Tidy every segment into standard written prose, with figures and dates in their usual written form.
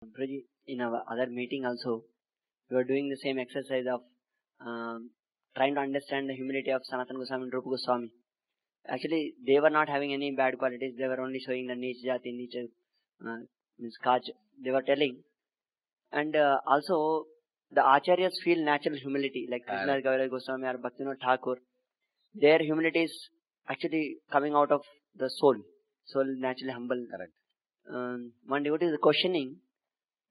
Priji, in our other meeting also, we were doing the same exercise of trying to understand the humility of Sanatana Goswami and Rupa Goswami. Actually, they were not having any bad qualities. They were only showing the niche jati, niche means kaj. They were telling, and also the acharyas feel natural humility, like Krishna Kaviraj Goswami or Bhaktivinoda Thakur. Their humility is actually coming out of the soul. Soul naturally humble. Correct. One devotee is questioning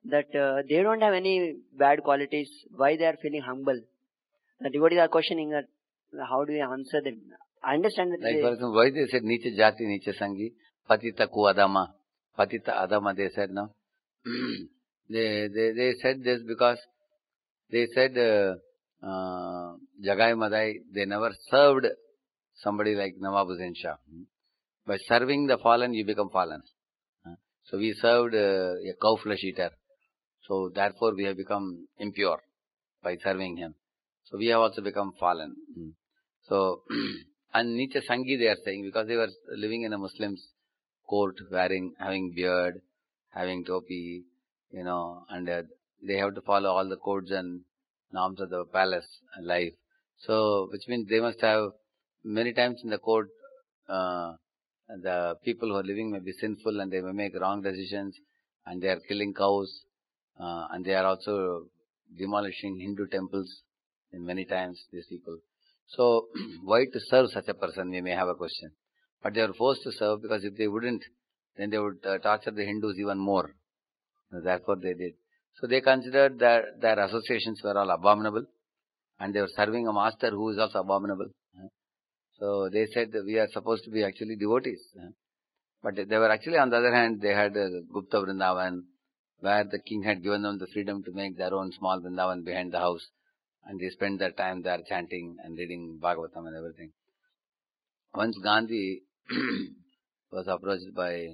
that they don't have any bad qualities. Why they are feeling humble? The devotees are questioning that. How do we answer them? I understand that. Like for example, why they said Niche Jati, Niche Sangi, Patita Ku Adama, Patita Adama, they said no. they said this because they said Jagai Madai, they never served somebody like Nawab Hussain Shah. By serving the fallen, you become fallen. So we served a cow flesh eater. So therefore we have become impure by serving him. So we have also become fallen. So, and Nietzsche Sangi they are saying, because they were living in a Muslim's court, having beard, having topi, and they have to follow all the codes and norms of the palace life. So, which means they must have, many times in the court, the people who are living may be sinful and they may make wrong decisions and they are killing cows and they are also demolishing Hindu temples in many times, these people. So, why to serve such a person, we may have a question. But they are forced to serve because if they wouldn't, then they would torture the Hindus even more. Therefore they did. So they considered that their associations were all abominable and they were serving a master who is also abominable. So they said that we are supposed to be actually devotees. But they were actually, on the other hand, they had Gupta Vrindavan, where the king had given them the freedom to make their own small Vrindavan behind the house. And they spent their time there chanting and reading Bhagavatam and everything. Once Gandhi was approached by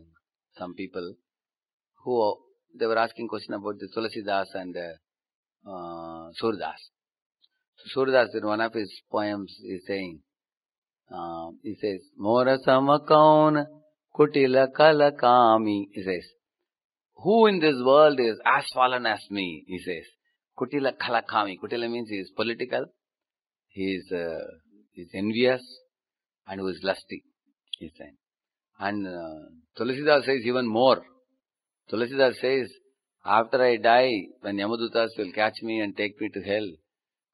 some people who, they were asking question about the Tulasidas and Surdas. So Surdas, in one of his poems, is saying, he says, Mora samakaun kutila kalakami, he says, who in this world is as fallen as me, he says. Kutila kalakami. Kutila means he is political, he is envious, and who is lusty, he is saying. And Tulasidas says even more. Tulasidas says, after I die, when Yamadutas will catch me and take me to hell,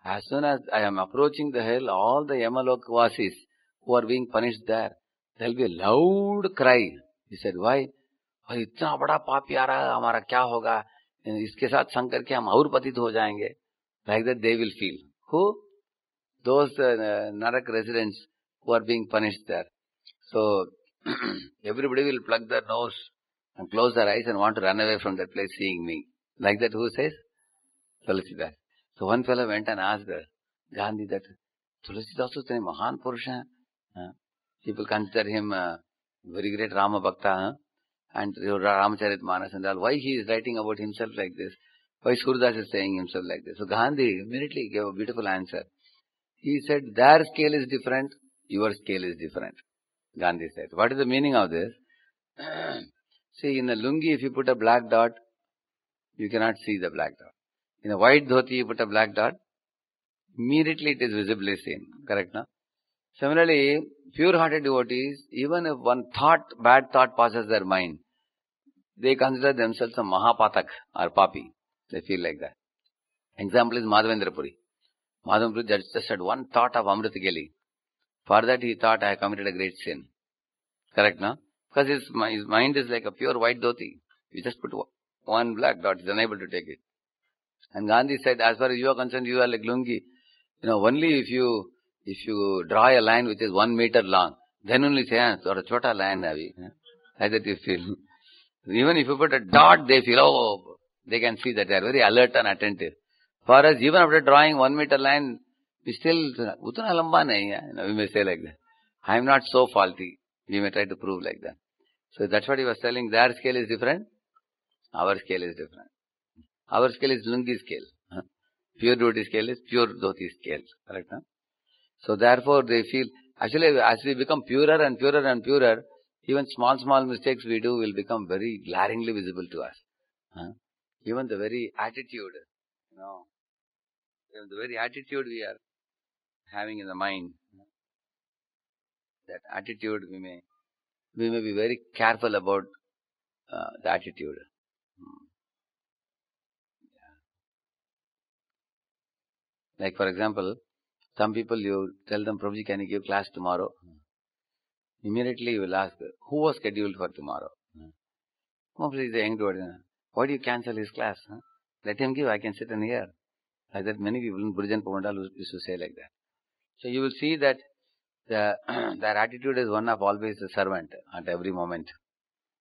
as soon as I am approaching the hell, all the Yamalokvasis who are being punished there, there will be a loud cry. He said, why? इतना बड़ा पापी आ रहा है, हमारा क्या होगा? इसके साथ संग करके हम और पतित हो जाएंगे. Like that they will feel. Who? Those Narak residents who are being punished there. So everybody will plug their nose and close their eyes and want to run away from that place seeing me. Like that, who says? Tulasidas. So one fellow went and asked Gandhi that Tulasidas is a Mahan Purusha. People consider him a very great Rama Bhakta and Ramcharitmanas and all. Why he is writing about himself like this? Why Surdas is saying himself like this? So Gandhi immediately gave a beautiful answer. He said, their scale is different, your scale is different. Gandhi said. What is the meaning of this? See, in a lungi, if you put a black dot, you cannot see the black dot. In a white dhoti, you put a black dot, immediately it is visibly seen. Correct, no? Similarly, pure-hearted devotees, even if one bad thought passes their mind, they consider themselves a Mahapatak or Papi. They feel like that. Example is Madhavendra Puri. Madhavendra Puri just had one thought of Amrit Gali. For that he thought, I have committed a great sin. Correct, no? Because his mind is like a pure white dhoti. You just put one black dot, he is unable to take it. And Gandhi said, as far as you are concerned, you are like lungi. Only if you draw a line which is 1 meter long, then only say, or a chota line have you. Like that you feel. Even if you put a dot, they feel, they can see that they are very alert and attentive. For us, even after drawing 1 meter line, we still, utna lamba nahi hai. We may say like that. I am not so faulty. We may try to prove like that. So that's what he was telling. Their scale is different. Our scale is different. Our scale is lungi scale. Pure dhoti scale is pure dhoti scale. Correct? Huh? So therefore they feel, actually as we become purer and purer and purer, even small mistakes we do will become very glaringly visible to us. Even the very attitude, even the very attitude we are having in the mind, that attitude we may be very careful about the attitude. Like for example, some people you tell them, Prabhuji, can you give class tomorrow? Immediately you will ask, who was scheduled for tomorrow? Prabhuji is saying to her, why do you cancel his class? Let him give, I can sit and hear. Like that many people in Burjan Pumandal used to say like that. So you will see that their attitude is one of always a servant at every moment.